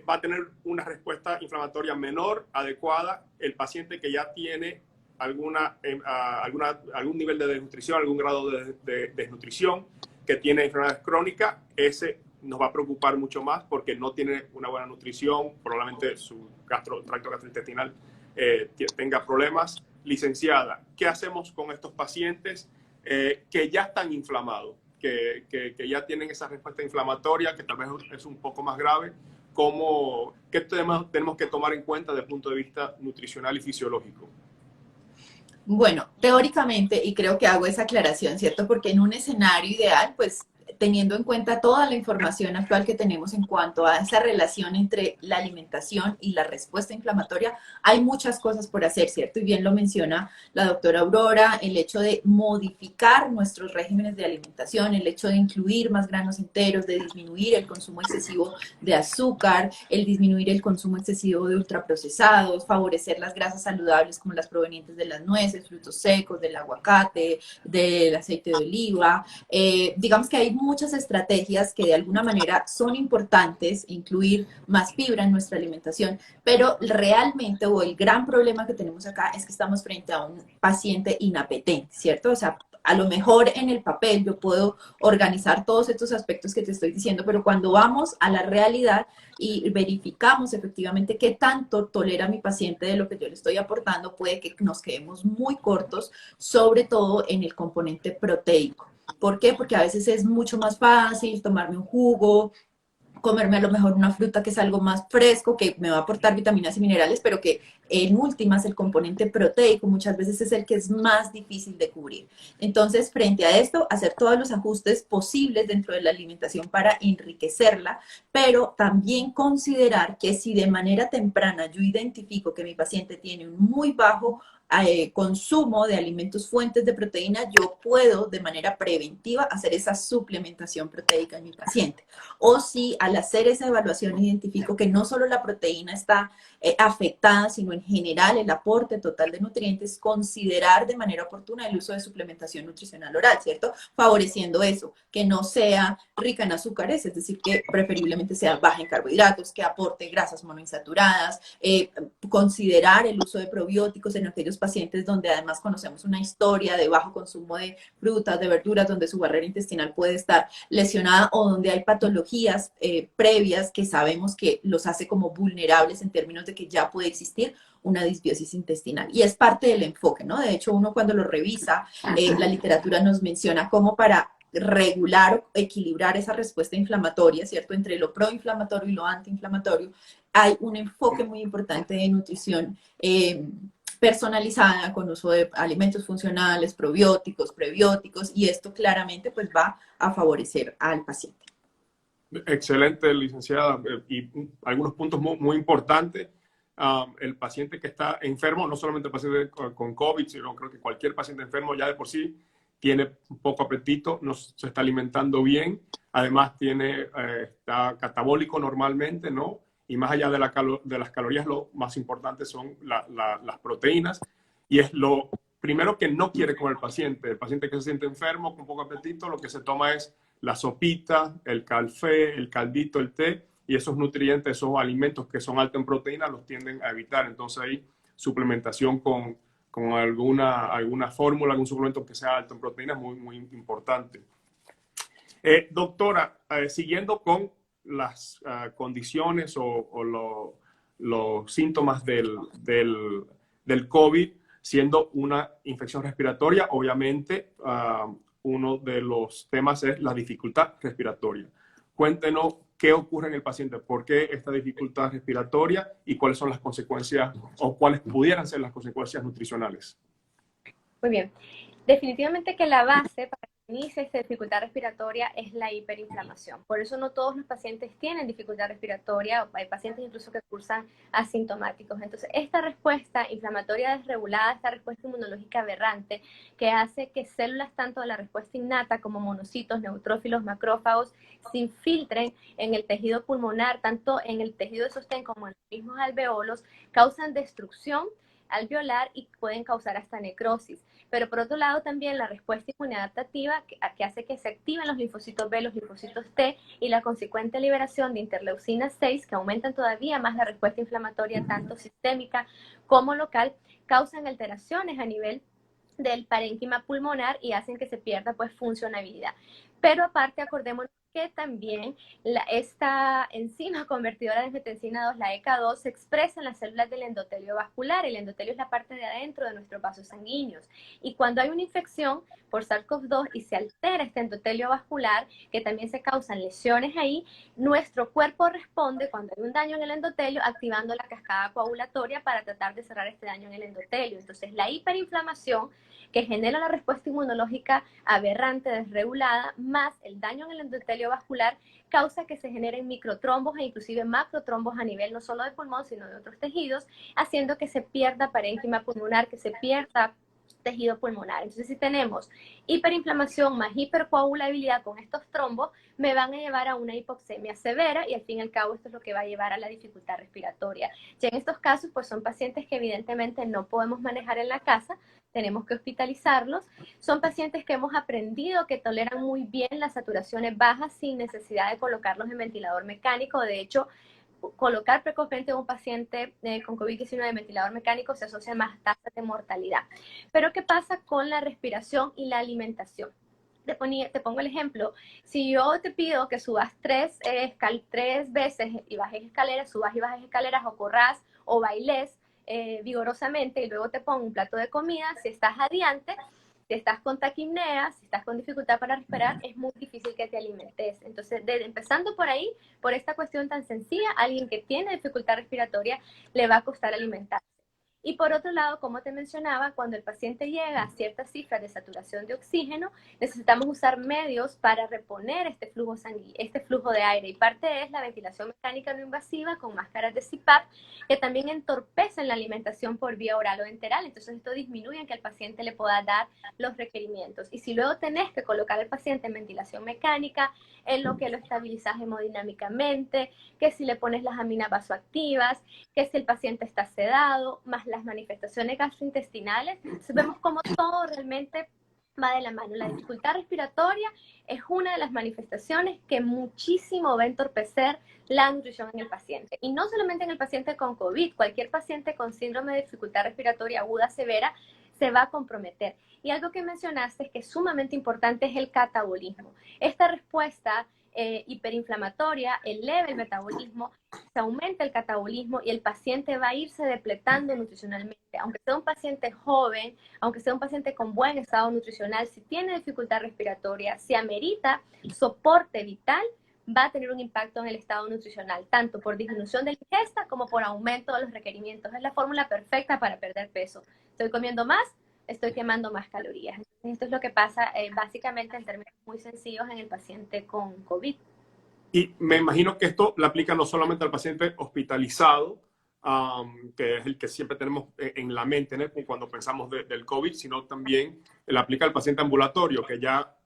va a tener una respuesta inflamatoria menor, adecuada. El paciente que ya tiene algún nivel de desnutrición, algún grado de desnutrición, que tiene enfermedades crónicas, ese nos va a preocupar mucho más porque no tiene una buena nutrición, probablemente su tracto gastrointestinal tenga problemas. Licenciada, ¿qué hacemos con estos pacientes que ya están inflamados, que ya tienen esa respuesta inflamatoria, que tal vez es un poco más grave? ¿Qué tenemos que tomar en cuenta desde el punto de vista nutricional y fisiológico? Bueno, teóricamente, y creo que hago esa aclaración, ¿cierto? Porque en un escenario ideal, pues teniendo en cuenta toda la información actual que tenemos en cuanto a esa relación entre la alimentación y la respuesta inflamatoria, hay muchas cosas por hacer, ¿cierto? Y bien lo menciona la doctora Aurora, el hecho de modificar nuestros regímenes de alimentación, el hecho de incluir más granos enteros, de disminuir el consumo excesivo de azúcar, el disminuir el consumo excesivo de ultraprocesados, favorecer las grasas saludables como las provenientes de las nueces, frutos secos, del aguacate, del aceite de oliva. Digamos que hay muchas estrategias que de alguna manera son importantes, incluir más fibra en nuestra alimentación, pero realmente, o el gran problema que tenemos acá es que estamos frente a un paciente inapetente, ¿cierto? O sea, a lo mejor en el papel yo puedo organizar todos estos aspectos que te estoy diciendo, pero cuando vamos a la realidad y verificamos efectivamente qué tanto tolera mi paciente de lo que yo le estoy aportando, puede que nos quedemos muy cortos, sobre todo en el componente proteico. ¿Por qué? Porque a veces es mucho más fácil tomarme un jugo, comerme a lo mejor una fruta que es algo más fresco, que me va a aportar vitaminas y minerales, pero que en últimas el componente proteico muchas veces es el que es más difícil de cubrir. Entonces, frente a esto, hacer todos los ajustes posibles dentro de la alimentación para enriquecerla, pero también considerar que si de manera temprana yo identifico que mi paciente tiene un muy bajo consumo de alimentos fuentes de proteína, yo puedo de manera preventiva hacer esa suplementación proteica en mi paciente. O si al hacer esa evaluación identifico que no solo la proteína está afectada, sino en general el aporte total de nutrientes, considerar de manera oportuna el uso de suplementación nutricional oral, ¿cierto? Favoreciendo eso, que no sea rica en azúcares, es decir, que preferiblemente sea baja en carbohidratos, que aporte grasas monoinsaturadas, considerar el uso de probióticos en aquellos pacientes donde además conocemos una historia de bajo consumo de frutas, de verduras, donde su barrera intestinal puede estar lesionada o donde hay patologías previas que sabemos que los hace como vulnerables en términos de que ya puede existir una disbiosis intestinal. Y es parte del enfoque, ¿no? De hecho, uno cuando lo revisa, la literatura nos menciona cómo para regular o equilibrar esa respuesta inflamatoria, ¿cierto? Entre lo proinflamatorio y lo antiinflamatorio, hay un enfoque muy importante de nutrición personalizada con uso de alimentos funcionales, probióticos, prebióticos, y esto claramente pues va a favorecer al paciente. Excelente, licenciada. Y algunos puntos muy importantes. El paciente que está enfermo, no solamente el paciente con COVID, sino creo que cualquier paciente enfermo ya de por sí tiene poco apetito, no se está alimentando bien, además está catabólico normalmente, ¿no? Y más allá de las calorías, lo más importante son las proteínas, y es lo primero que no quiere comer el paciente. El paciente que se siente enfermo, con poco apetito, lo que se toma es la sopita, el café, el caldito, el té, y esos nutrientes, esos alimentos que son altos en proteínas, los tienden a evitar. Entonces ahí suplementación con alguna fórmula, algún suplemento que sea alto en proteínas, muy, muy importante. Doctora, siguiendo con las condiciones o los síntomas del COVID, siendo una infección respiratoria, obviamente uno de los temas es la dificultad respiratoria. Cuéntenos qué ocurre en el paciente, por qué esta dificultad respiratoria y cuáles son las consecuencias o cuáles pudieran ser las consecuencias nutricionales. Muy bien. Definitivamente que la base para que inicie esta dificultad respiratoria es la hiperinflamación. Por eso no todos los pacientes tienen dificultad respiratoria, hay pacientes incluso que cursan asintomáticos. Entonces, esta respuesta inflamatoria desregulada, esta respuesta inmunológica aberrante, que hace que células tanto de la respuesta innata como monocitos, neutrófilos, macrófagos, se infiltren en el tejido pulmonar, tanto en el tejido de sostén como en los mismos alveolos, causan destrucción alveolar y pueden causar hasta necrosis. Pero por otro lado también la respuesta inmunadaptativa que hace que se activen los linfocitos B, los linfocitos T y la consecuente liberación de interleucina 6 que aumentan todavía más la respuesta inflamatoria tanto sistémica como local, causan alteraciones a nivel del parénquima pulmonar y hacen que se pierda pues funcionabilidad. Pero aparte acordémonos que también esta enzima convertidora de angiotensina 2, la ECA2, se expresa en las células del endotelio vascular. El endotelio es la parte de adentro de nuestros vasos sanguíneos. Y cuando hay una infección por SARS-CoV-2 y se altera este endotelio vascular, que también se causan lesiones ahí, nuestro cuerpo responde cuando hay un daño en el endotelio, activando la cascada coagulatoria para tratar de cerrar este daño en el endotelio. Entonces, la hiperinflamación que genera la respuesta inmunológica aberrante, desregulada, más el daño en el endotelio vascular, causa que se generen microtrombos e inclusive macrotrombos a nivel no solo de pulmón, sino de otros tejidos, haciendo que se pierda parénquima pulmonar, que se pierda tejido pulmonar. Entonces, si tenemos hiperinflamación más hipercoagulabilidad con estos trombos, me van a llevar a una hipoxemia severa y al fin y al cabo esto es lo que va a llevar a la dificultad respiratoria. Ya en estos casos, pues son pacientes que evidentemente no podemos manejar en la casa, tenemos que hospitalizarlos. Son pacientes que hemos aprendido que toleran muy bien las saturaciones bajas sin necesidad de colocarlos en ventilador mecánico. De hecho, colocar precozmente a un paciente con COVID-19 en ventilador mecánico se asocia a más tasas de mortalidad. Pero ¿qué pasa con la respiración y la alimentación? Te pongo el ejemplo. Si yo te pido que subas tres veces y bajes escaleras, subas y bajes escaleras o corras o bailes vigorosamente y luego te pongo un plato de comida, si estás adiante, si estás con taquipnea, si estás con dificultad para respirar, es muy difícil que te alimentes. Entonces, empezando por ahí, por esta cuestión tan sencilla, a alguien que tiene dificultad respiratoria le va a costar alimentarse. Y por otro lado, como te mencionaba, cuando el paciente llega a ciertas cifras de saturación de oxígeno, necesitamos usar medios para reponer este flujo de aire. Y parte es la ventilación mecánica no invasiva con máscaras de CPAP, que también entorpecen la alimentación por vía oral o enteral. Entonces, esto disminuye en que el paciente le pueda dar los requerimientos. Y si luego tenés que colocar al paciente en ventilación mecánica, en lo que lo estabilizas hemodinámicamente, que si le pones las aminas vasoactivas, que si el paciente está sedado, más las manifestaciones gastrointestinales, entonces vemos cómo todo realmente va de la mano. La dificultad respiratoria es una de las manifestaciones que muchísimo va a entorpecer la nutrición en el paciente. Y no solamente en el paciente con COVID, cualquier paciente con síndrome de dificultad respiratoria aguda severa se va a comprometer. Y algo que mencionaste que es sumamente importante es el catabolismo. Esta respuesta hiperinflamatoria, eleva el metabolismo, se aumenta el catabolismo y el paciente va a irse depletando nutricionalmente. Aunque sea un paciente joven, aunque sea un paciente con buen estado nutricional, si tiene dificultad respiratoria, si amerita soporte vital, va a tener un impacto en el estado nutricional, tanto por disminución de la ingesta como por aumento de los requerimientos. Es la fórmula perfecta para perder peso. Estoy comiendo más, estoy quemando más calorías. Entonces, esto es lo que pasa básicamente en términos muy sencillos en el paciente con COVID. Y me imagino que esto le aplica no solamente al paciente hospitalizado, que es el que siempre tenemos en la mente, ¿no?, cuando pensamos del COVID, sino también le aplica al paciente ambulatorio, que ya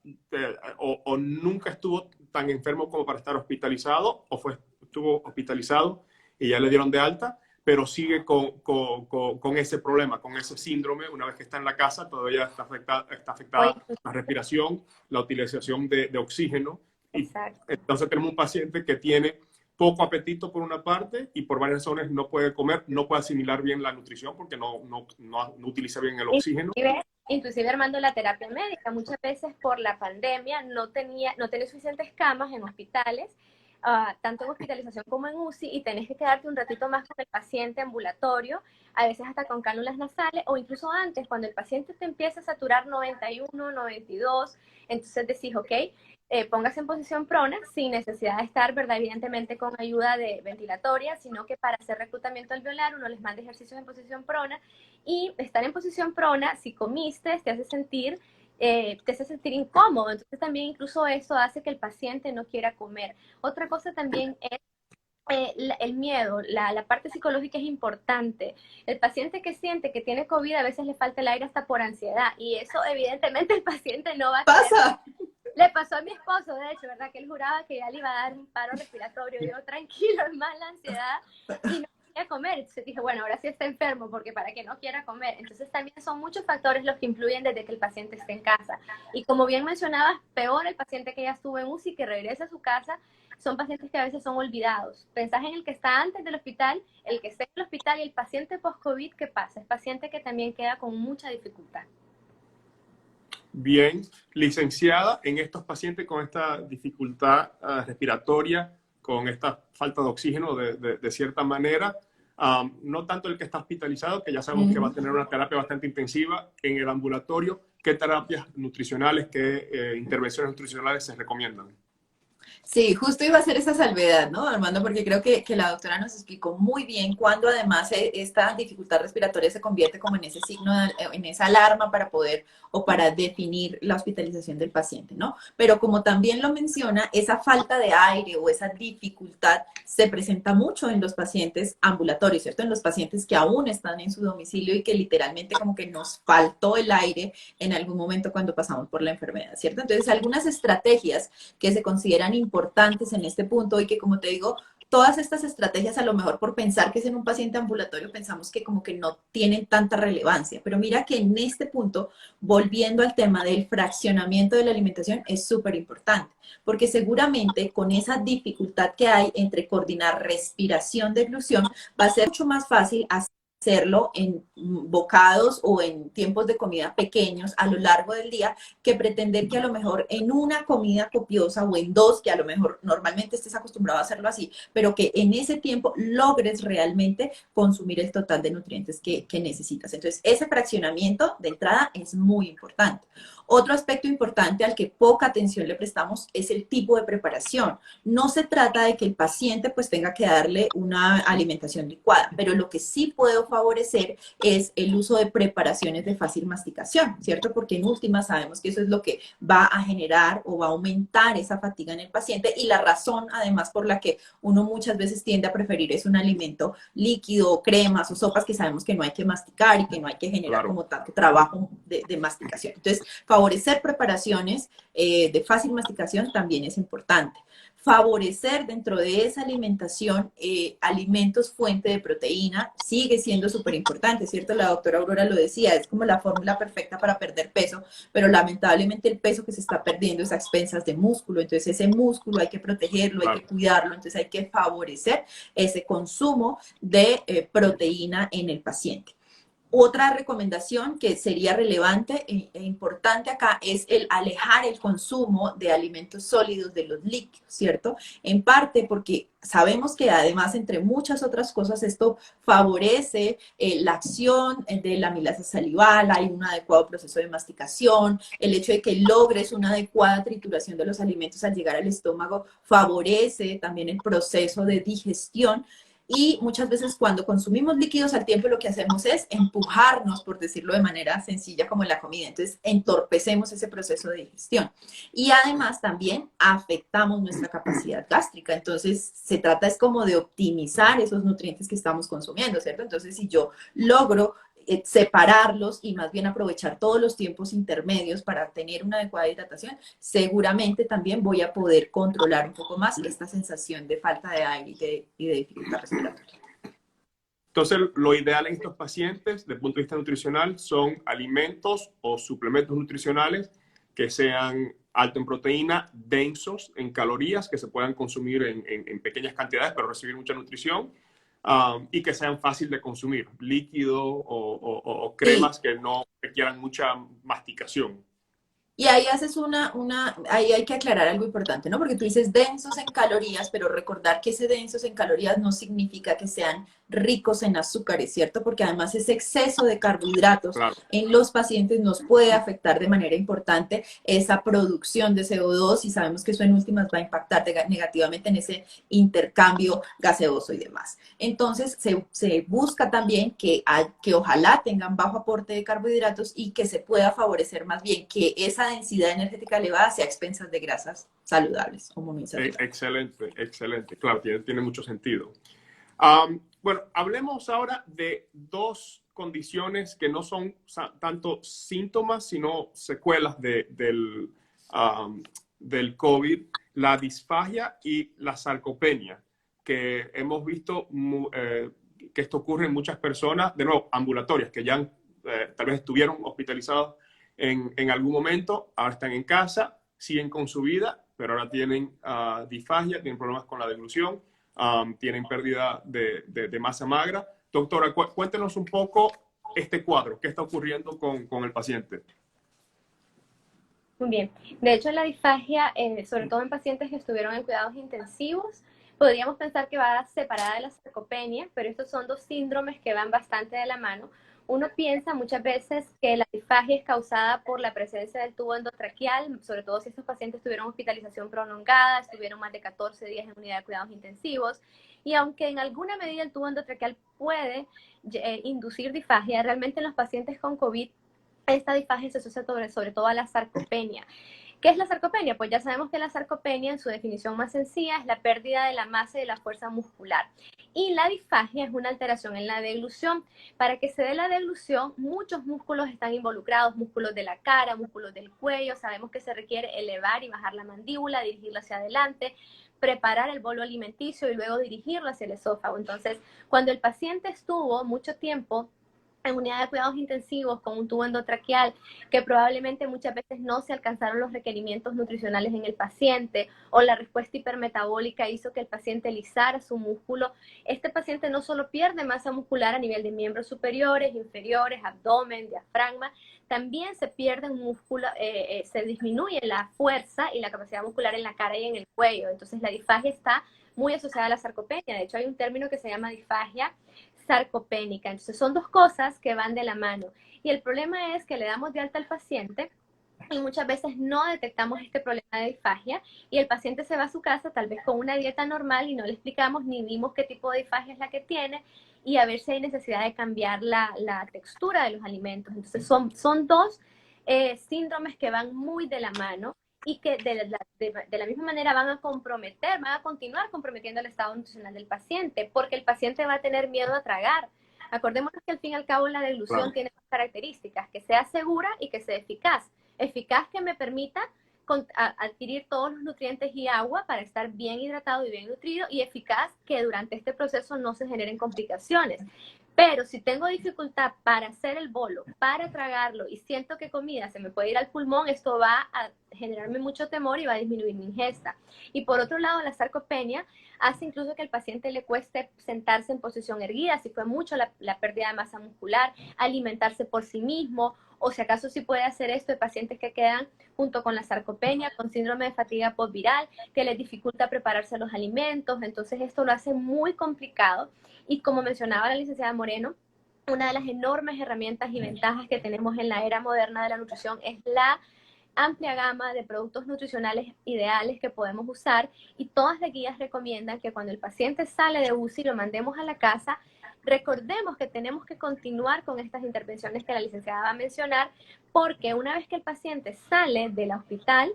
o nunca estuvo tan enfermo como para estar hospitalizado, o estuvo hospitalizado y ya le dieron de alta, pero sigue con ese problema, con ese síndrome. Una vez que está en la casa, todavía está afectada la respiración, la utilización de oxígeno. Exacto. Entonces tenemos un paciente que tiene poco apetito por una parte y por varias razones no puede comer, no puede asimilar bien la nutrición porque no utiliza bien el oxígeno. Inclusive Armando, la terapia médica, muchas veces por la pandemia no tenía suficientes camas en hospitales, tanto en hospitalización como en UCI, y tenés que quedarte un ratito más con el paciente ambulatorio, a veces hasta con cánulas nasales, o incluso antes, cuando el paciente te empieza a saturar 91, 92, entonces decís, ok, póngase en posición prona, sin necesidad de estar, ¿verdad?, evidentemente con ayuda de ventilatoria, sino que para hacer reclutamiento alveolar uno les manda ejercicios en posición prona, y estar en posición prona, si comiste, te hace sentir incómodo. Entonces también incluso eso hace que el paciente no quiera comer. Otra cosa también es el miedo, la parte psicológica es importante. El paciente que siente que tiene COVID a veces le falta el aire hasta por ansiedad, y eso evidentemente el paciente no va a ¿Pasa? Le pasó a mi esposo, de hecho, ¿verdad? Que él juraba que ya le iba a dar un paro respiratorio. Yo, tranquilo, es más la ansiedad, y no quería comer. Entonces dije, bueno, ahora sí está enfermo, porque para que no quiera comer. Entonces también son muchos factores los que influyen desde que el paciente esté en casa. Y como bien mencionabas, peor el paciente que ya estuvo en UCI, que regresa a su casa, son pacientes que a veces son olvidados. Pensás en el que está antes del hospital, el que está en el hospital, y el paciente post-COVID, ¿qué pasa? Es paciente que también queda con mucha dificultad. Bien, licenciada, en estos pacientes con esta dificultad respiratoria, con esta falta de oxígeno de cierta manera, no tanto el que está hospitalizado, que ya sabemos que va a tener una terapia bastante intensiva, en el ambulatorio, ¿qué terapias nutricionales, qué intervenciones nutricionales se recomiendan? Sí, justo iba a hacer esa salvedad, ¿no, Armando? Porque creo que la doctora nos explicó muy bien cuando además esta dificultad respiratoria se convierte como en ese signo, en esa alarma para poder o para definir la hospitalización del paciente, ¿no? Pero como también lo menciona, esa falta de aire o esa dificultad se presenta mucho en los pacientes ambulatorios, ¿cierto? En los pacientes que aún están en su domicilio y que literalmente como que nos faltó el aire en algún momento cuando pasamos por la enfermedad, ¿cierto? Entonces, algunas estrategias que se consideran importantes en este punto y que, como te digo, todas estas estrategias a lo mejor por pensar que es en un paciente ambulatorio pensamos que como que no tienen tanta relevancia, pero mira que en este punto, volviendo al tema del fraccionamiento de la alimentación, es súper importante, porque seguramente con esa dificultad que hay entre coordinar respiración, deglución, va a ser mucho más fácil hacerlo en bocados o en tiempos de comida pequeños a lo largo del día, que pretender que a lo mejor en una comida copiosa o en dos, que a lo mejor normalmente estés acostumbrado a hacerlo así, pero que en ese tiempo logres realmente consumir el total de nutrientes que necesitas. Entonces, ese fraccionamiento de entrada es muy importante. Otro aspecto importante al que poca atención le prestamos es el tipo de preparación. No se trata de que el paciente pues tenga que darle una alimentación licuada, pero lo que sí puedo favorecer es el uso de preparaciones de fácil masticación, ¿cierto? Porque en última sabemos que eso es lo que va a generar o va a aumentar esa fatiga en el paciente, y la razón además por la que uno muchas veces tiende a preferir es un alimento líquido, cremas o sopas que sabemos que no hay que masticar y que no hay que generar como tanto trabajo de masticación. Entonces, favorecer preparaciones de fácil masticación también es importante. Favorecer dentro de esa alimentación alimentos fuente de proteína sigue siendo súper importante, ¿cierto? La doctora Aurora lo decía, es como la fórmula perfecta para perder peso, pero lamentablemente el peso que se está perdiendo es a expensas de músculo, entonces ese músculo hay que protegerlo, hay que cuidarlo, entonces hay que favorecer ese consumo de proteína en el paciente. Otra recomendación que sería relevante e importante acá es el alejar el consumo de alimentos sólidos de los líquidos, ¿cierto? En parte porque sabemos que además, entre muchas otras cosas, esto favorece la acción de la amilasa salival, hay un adecuado proceso de masticación, el hecho de que logres una adecuada trituración de los alimentos al llegar al estómago favorece también el proceso de digestión. Y muchas veces cuando consumimos líquidos al tiempo lo que hacemos es empujarnos, por decirlo de manera sencilla, como en la comida. Entonces entorpecemos ese proceso de digestión. Y además también afectamos nuestra capacidad gástrica. Entonces se trata es como de optimizar esos nutrientes que estamos consumiendo, ¿cierto? Entonces si yo logro separarlos y más bien aprovechar todos los tiempos intermedios para tener una adecuada hidratación, seguramente también voy a poder controlar un poco más esta sensación de falta de aire y de dificultad respiratoria. Entonces, lo ideal en estos pacientes, desde el punto de vista nutricional, son alimentos o suplementos nutricionales que sean altos en proteína, densos en calorías, que se puedan consumir en pequeñas cantidades, pero recibir mucha nutrición, y que sean fácil de consumir, líquido o cremas Sí. que no requieran mucha masticación. Y ahí haces ahí hay que aclarar algo importante, ¿no? Porque tú dices densos en calorías, pero recordar que ese densos en calorías no significa que sean ricos en azúcares, ¿cierto? Porque además ese exceso de carbohidratos Claro, en los pacientes nos puede afectar de manera importante esa producción de CO2 y sabemos que eso en últimas va a impactar negativamente en ese intercambio gaseoso y demás. Entonces se busca también que ojalá tengan bajo aporte de carbohidratos y que se pueda favorecer más bien que esa densidad energética elevada sea a expensas de grasas saludables o monoinsaturadas. excelente, excelente. Claro, tiene mucho sentido. Bueno, hablemos ahora de dos condiciones que no son tanto síntomas, sino secuelas del COVID, la disfagia y la sarcopenia, que hemos visto que esto ocurre en muchas personas, de nuevo, ambulatorias, que ya tal vez estuvieron hospitalizados en algún momento, ahora están en casa, siguen con su vida, pero ahora tienen disfagia, tienen problemas con la deglución, tienen pérdida de masa magra. Doctora, cuéntenos un poco este cuadro, qué está ocurriendo con el paciente. Muy bien. De hecho, la disfagia, sobre todo en pacientes que estuvieron en cuidados intensivos, podríamos pensar que va separada de la sarcopenia, pero estos son dos síndromes que van bastante de la mano. Uno piensa muchas veces que la disfagia es causada por la presencia del tubo endotraqueal, sobre todo si estos pacientes tuvieron hospitalización prolongada, estuvieron más de 14 días en unidad de cuidados intensivos, y aunque en alguna medida el tubo endotraqueal puede inducir disfagia, realmente en los pacientes con COVID esta disfagia se asocia sobre todo a la sarcopenia. ¿Qué es la sarcopenia? Pues ya sabemos que la sarcopenia, en su definición más sencilla, es la pérdida de la masa y de la fuerza muscular. Y la disfagia es una alteración en la deglución. Para que se dé la deglución, muchos músculos están involucrados, músculos de la cara, músculos del cuello. Sabemos que se requiere elevar y bajar la mandíbula, dirigirla hacia adelante, preparar el bolo alimenticio y luego dirigirlo hacia el esófago. Entonces, cuando el paciente estuvo mucho tiempo en unidad de cuidados intensivos con un tubo endotraqueal, que probablemente muchas veces no se alcanzaron los requerimientos nutricionales en el paciente, o la respuesta hipermetabólica hizo que el paciente lisara su músculo, este paciente no solo pierde masa muscular a nivel de miembros superiores, inferiores, abdomen, diafragma, también se pierde un músculo, se disminuye la fuerza y la capacidad muscular en la cara y en el cuello. Entonces la disfagia está muy asociada a la sarcopenia. De hecho, hay un término que se llama disfagia sarcopénica. Entonces son dos cosas que van de la mano. Y el problema es que le damos de alta al paciente y muchas veces no detectamos este problema de disfagia y el paciente se va a su casa tal vez con una dieta normal y no le explicamos ni vimos qué tipo de disfagia es la que tiene y a ver si hay necesidad de cambiar la textura de los alimentos. Entonces son dos síndromes que van muy de la mano y que de la misma manera van a continuar comprometiendo el estado nutricional del paciente, porque el paciente va a tener miedo a tragar. Acordémonos que al fin y al cabo la deglución Claro. tiene dos características, que sea segura y que sea eficaz. Eficaz que me permita adquirir todos los nutrientes y agua para estar bien hidratado y bien nutrido, y eficaz que durante este proceso no se generen complicaciones. Pero si tengo dificultad para hacer el bolo, para tragarlo y siento que comida se me puede ir al pulmón, esto va a generarme mucho temor y va a disminuir mi ingesta. Y por otro lado, la sarcopenia hace incluso que al paciente le cueste sentarse en posición erguida, si fue mucho la pérdida de masa muscular, alimentarse por sí mismo, o si acaso sí puede hacer esto de pacientes que quedan junto con la sarcopenia, con síndrome de fatiga postviral, que les dificulta prepararse los alimentos. Entonces esto lo hace muy complicado. Y como mencionaba la licenciada Moreno, una de las enormes herramientas y ventajas que tenemos en la era moderna de la nutrición es la amplia gama de productos nutricionales ideales que podemos usar, y todas las guías recomiendan que cuando el paciente sale de UCI lo mandemos a la casa. Recordemos que tenemos que continuar con estas intervenciones que la licenciada va a mencionar, porque una vez que el paciente sale del hospital,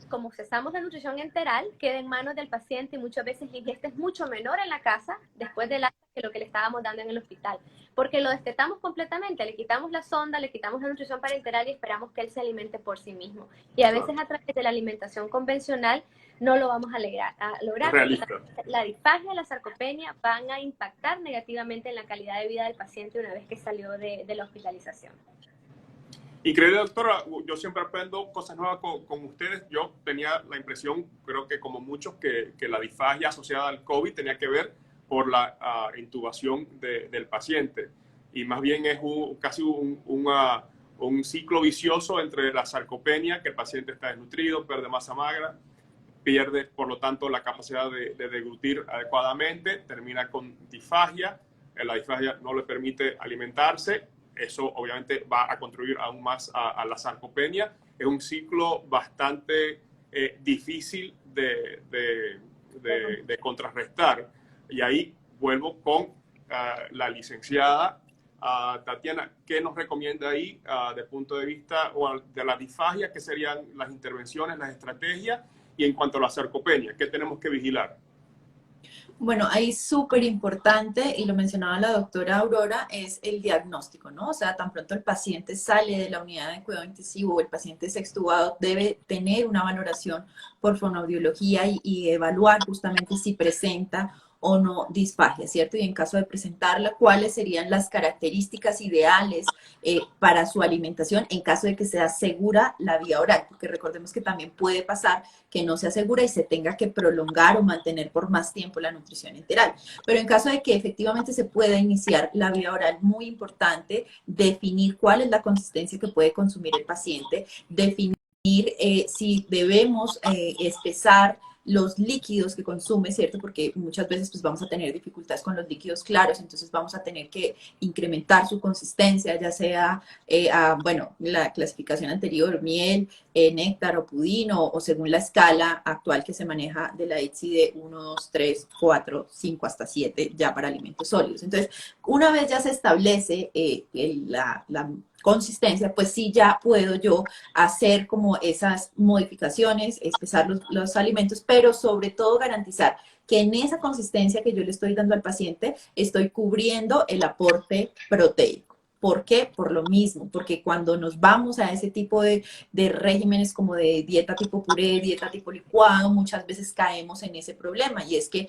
como cesamos la nutrición enteral, queda en manos del paciente y muchas veces la ingesta es mucho menor en la casa después del acto que lo que le estábamos dando en el hospital, porque lo destetamos completamente, le quitamos la sonda, le quitamos la nutrición parenteral y esperamos que él se alimente por sí mismo. Y a veces a través de la alimentación convencional no lo vamos a lograr. La disfagia y la sarcopenia van a impactar negativamente en la calidad de vida del paciente una vez que salió de la hospitalización. Increíble, doctora. Yo siempre aprendo cosas nuevas con ustedes. Yo tenía la impresión, creo que como muchos, que la disfagia asociada al COVID tenía que ver por la intubación del paciente. Y más bien es casi un ciclo vicioso entre la sarcopenia, que el paciente está desnutrido, pierde masa magra, pierde, por lo tanto, la capacidad de deglutir adecuadamente, termina con disfagia. La disfagia no le permite alimentarse. Eso obviamente va a contribuir aún más a la sarcopenia. Es un ciclo bastante difícil de contrarrestar. Y ahí vuelvo con la licenciada Tatiana. ¿Qué nos recomienda ahí desde el punto de vista de la disfagia? ¿Qué serían las intervenciones, las estrategias? Y en cuanto a la sarcopenia, ¿qué tenemos que vigilar? Bueno, ahí súper importante, y lo mencionaba la doctora Aurora, es el diagnóstico, ¿no? O sea, tan pronto el paciente sale de la unidad de cuidado intensivo o el paciente es extubado, debe tener una valoración por fonoaudiología y evaluar justamente si presenta o no disfagia, ¿cierto? Y en caso de presentarla, ¿cuáles serían las características ideales para su alimentación en caso de que sea segura la vía oral? Porque recordemos que también puede pasar que no sea segura y se tenga que prolongar o mantener por más tiempo la nutrición enteral. Pero en caso de que efectivamente se pueda iniciar la vía oral, muy importante definir cuál es la consistencia que puede consumir el paciente, definir si debemos espesar los líquidos que consume, ¿cierto? Porque muchas veces pues vamos a tener dificultades con los líquidos claros, entonces vamos a tener que incrementar su consistencia, ya sea, bueno, la clasificación anterior, miel, néctar o pudín, o según la escala actual que se maneja de la ITSI de 1, 2, 3, 4, 5 hasta 7, ya para alimentos sólidos. Entonces, una vez ya se establece la consistencia, pues sí ya puedo yo hacer como esas modificaciones, espesar los alimentos, pero sobre todo garantizar que en esa consistencia que yo le estoy dando al paciente, estoy cubriendo el aporte proteico. ¿Por qué? Por lo mismo, porque cuando nos vamos a ese tipo de regímenes como de dieta tipo puré, dieta tipo licuado, muchas veces caemos en ese problema, y es que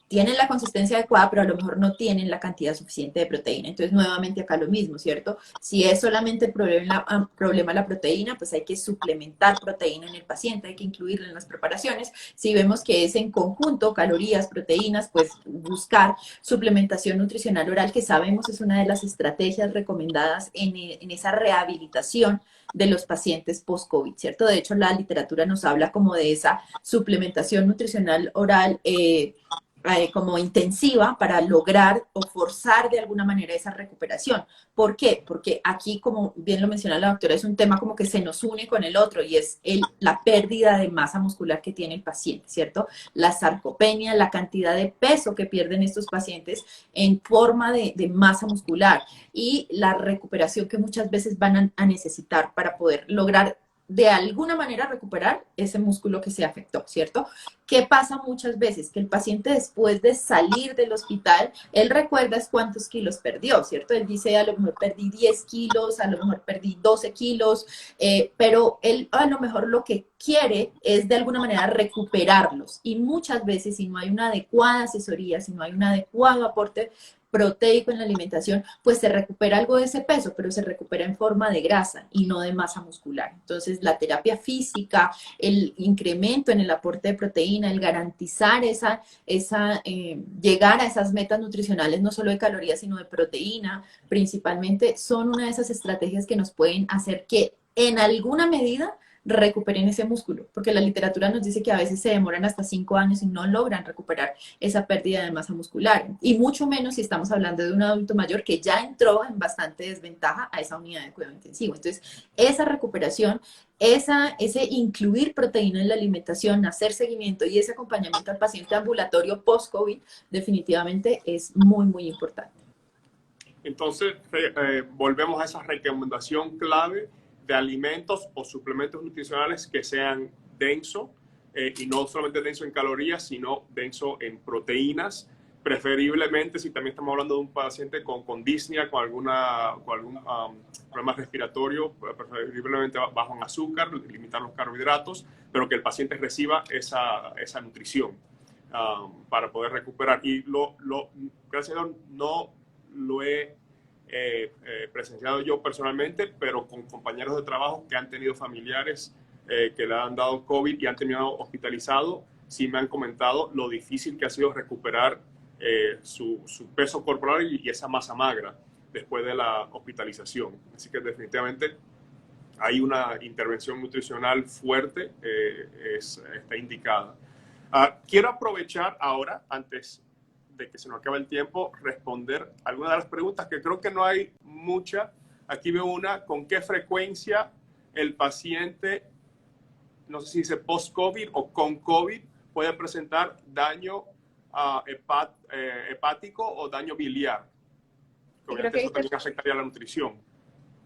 tienen la consistencia adecuada, pero a lo mejor no tienen la cantidad suficiente de proteína. Entonces, nuevamente acá lo mismo, ¿cierto? Si es solamente el problema la proteína, pues hay que suplementar proteína en el paciente, hay que incluirla en las preparaciones. Si vemos que es en conjunto, calorías, proteínas, pues buscar suplementación nutricional oral, que sabemos es una de las estrategias recomendadas en esa rehabilitación de los pacientes post-COVID, ¿cierto? De hecho, la literatura nos habla como de esa suplementación nutricional oral como intensiva para lograr o forzar de alguna manera esa recuperación. ¿Por qué? Porque aquí, como bien lo menciona la doctora, es un tema como que se nos une con el otro, y es la pérdida de masa muscular que tiene el paciente, ¿cierto? La sarcopenia, la cantidad de peso que pierden estos pacientes en forma de masa muscular, y la recuperación que muchas veces van a necesitar para poder lograr de alguna manera recuperar ese músculo que se afectó, ¿cierto? ¿Qué pasa muchas veces? Que el paciente después de salir del hospital, él recuerda es cuántos kilos perdió, ¿cierto? Él dice, a lo mejor perdí 10 kilos, a lo mejor perdí 12 kilos, pero él a lo mejor lo que quiere es de alguna manera recuperarlos. Y muchas veces, si no hay una adecuada asesoría, si no hay un adecuado aporte proteico en la alimentación, pues se recupera algo de ese peso, pero se recupera en forma de grasa y no de masa muscular. Entonces, la terapia física, el incremento en el aporte de proteína, el garantizar llegar a esas metas nutricionales, no solo de calorías, sino de proteína, principalmente, son una de esas estrategias que nos pueden hacer que en alguna medida recuperen ese músculo, porque la literatura nos dice que a veces se demoran hasta 5 años y no logran recuperar esa pérdida de masa muscular, y mucho menos si estamos hablando de un adulto mayor que ya entró en bastante desventaja a esa unidad de cuidado intensivo. Entonces, esa recuperación, ese incluir proteína en la alimentación, hacer seguimiento y ese acompañamiento al paciente ambulatorio post-COVID, definitivamente es muy, muy importante. Entonces, volvemos a esa recomendación clave de alimentos o suplementos nutricionales que sean densos, y no solamente denso en calorías, sino denso en proteínas, preferiblemente si también estamos hablando de un paciente con disnea, con algún problema respiratorio, preferiblemente bajo en azúcar, limitar los carbohidratos, pero que el paciente reciba esa nutrición para poder recuperar. Y gracias a Dios no lo he presenciado yo personalmente, pero con compañeros de trabajo que han tenido familiares que le han dado COVID y han terminado hospitalizados, sí me han comentado lo difícil que ha sido recuperar su peso corporal y esa masa magra después de la hospitalización. Así que definitivamente hay una intervención nutricional fuerte, está indicada. Quiero aprovechar ahora, antes de que se nos acabe el tiempo, responder algunas de las preguntas, que creo que no hay mucha. Aquí veo una: ¿con qué frecuencia el paciente, no sé si dice post-COVID o con COVID, puede presentar daño hepático o daño biliar? Obviamente eso también afectaría la nutrición.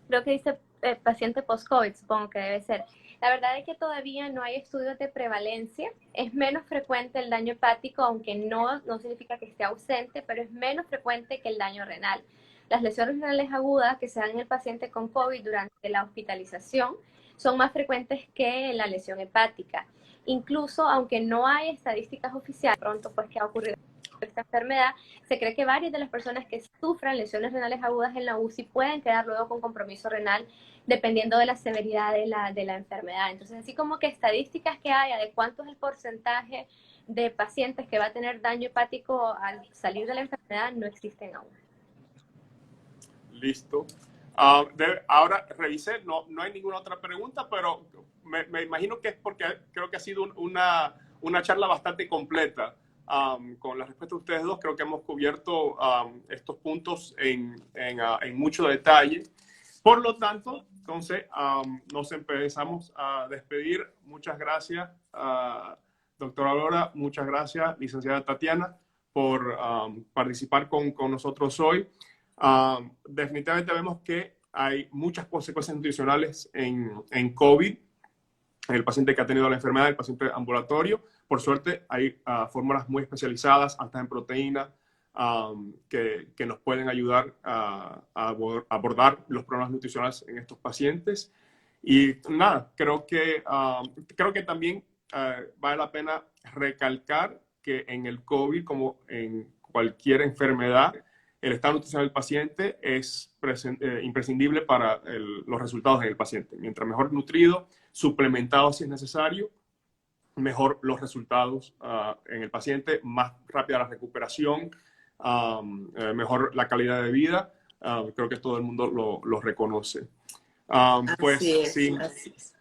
Creo que dice paciente post-COVID, supongo que debe ser. La verdad es que todavía no hay estudios de prevalencia. Es menos frecuente el daño hepático, aunque no significa que esté ausente, pero es menos frecuente que el daño renal. Las lesiones renales agudas que se dan en el paciente con COVID durante la hospitalización son más frecuentes que la lesión hepática. Incluso, aunque no hay estadísticas oficiales, pronto pues que ha ocurrido esta enfermedad, se cree que varias de las personas que sufran lesiones renales agudas en la UCI pueden quedar luego con compromiso renal, dependiendo de la severidad de la enfermedad. Entonces, así como que estadísticas que haya de cuánto es el porcentaje de pacientes que va a tener daño hepático al salir de la enfermedad, no existen aún. Listo. Ahora revisé, no hay ninguna otra pregunta, pero me imagino que es porque creo que ha sido una charla bastante completa. Con la respuesta de ustedes dos, creo que hemos cubierto estos puntos en mucho detalle. Por lo tanto, entonces, nos empezamos a despedir. Muchas gracias, doctora Aurora. Muchas gracias, licenciada Tatiana, por participar con nosotros hoy. Definitivamente vemos que hay muchas consecuencias nutricionales en COVID, el paciente que ha tenido la enfermedad, el paciente ambulatorio. Por suerte, hay fórmulas muy especializadas, altas en proteína, que nos pueden ayudar a abordar los problemas nutricionales en estos pacientes. Y nada, creo que también vale la pena recalcar que en el COVID, como en cualquier enfermedad, el estado nutricional del paciente es imprescindible para los resultados en el paciente. Mientras mejor nutrido, suplementado si es necesario, mejor los resultados en el paciente, más rápida la recuperación, mejor la calidad de vida. Creo que todo el mundo lo reconoce. Pues sí. Así es.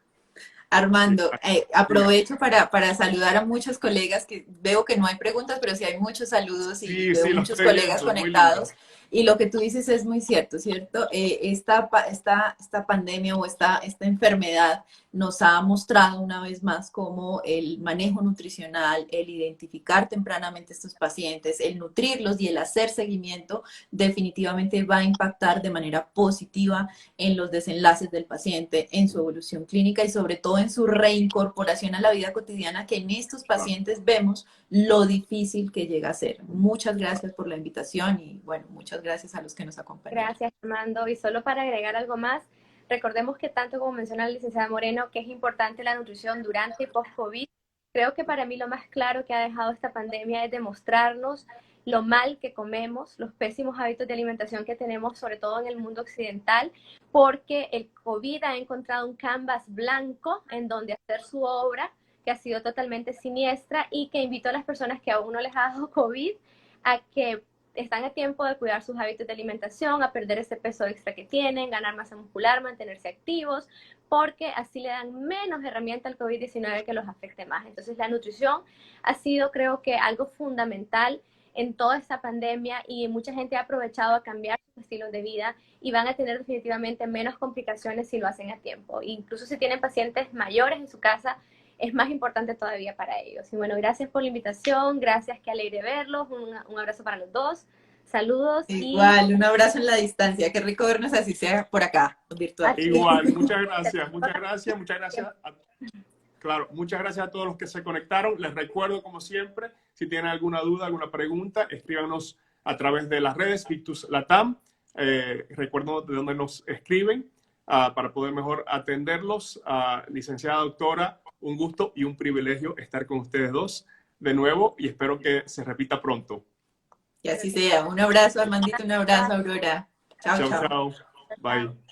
Armando, aprovecho para saludar a muchos colegas, que veo que no hay preguntas, pero sí hay muchos saludos y veo muchos colegas conectados. Y lo que tú dices es muy cierto, ¿cierto? Esta pandemia o esta enfermedad nos ha mostrado una vez más cómo el manejo nutricional, el identificar tempranamente estos pacientes, el nutrirlos y el hacer seguimiento definitivamente va a impactar de manera positiva en los desenlaces del paciente, en su evolución clínica y sobre todo en su reincorporación a la vida cotidiana, que en estos pacientes vemos lo difícil que llega a ser. Muchas gracias por la invitación y bueno, muchas gracias a los que nos acompañan. Gracias, Armando. Y solo para agregar algo más, recordemos que tanto como menciona la licenciada Moreno, que es importante la nutrición durante y post-COVID, creo que para mí lo más claro que ha dejado esta pandemia es demostrarnos lo mal que comemos, los pésimos hábitos de alimentación que tenemos, sobre todo en el mundo occidental, porque el COVID ha encontrado un canvas blanco en donde hacer su obra, que ha sido totalmente siniestra y que invito a las personas que aún no les ha dado COVID a que están a tiempo de cuidar sus hábitos de alimentación, a perder ese peso extra que tienen, ganar masa muscular, mantenerse activos, porque así le dan menos herramienta al COVID-19 que los afecte más. Entonces la nutrición ha sido, creo que, algo fundamental en toda esta pandemia y mucha gente ha aprovechado a cambiar sus estilos de vida y van a tener definitivamente menos complicaciones si lo hacen a tiempo. Incluso si tienen pacientes mayores en su casa, es más importante todavía para ellos. Y bueno, gracias por la invitación, gracias, qué alegre verlos, un abrazo para los dos, saludos. Igual, un abrazo en la distancia, qué rico vernos así sea por acá, virtual. Igual, muchas gracias, muchas gracias, muchas gracias. Claro, muchas gracias a todos los que se conectaron. Les recuerdo, como siempre, si tienen alguna duda, alguna pregunta, escríbanos a través de las redes Ictus Latam. Recuerdo de dónde nos escriben para poder mejor atenderlos. Licenciada doctora, un gusto y un privilegio estar con ustedes dos de nuevo y espero que se repita pronto. Que así sea. Un abrazo, Armandito, un abrazo, Aurora. Chao, chao. Chao. Bye.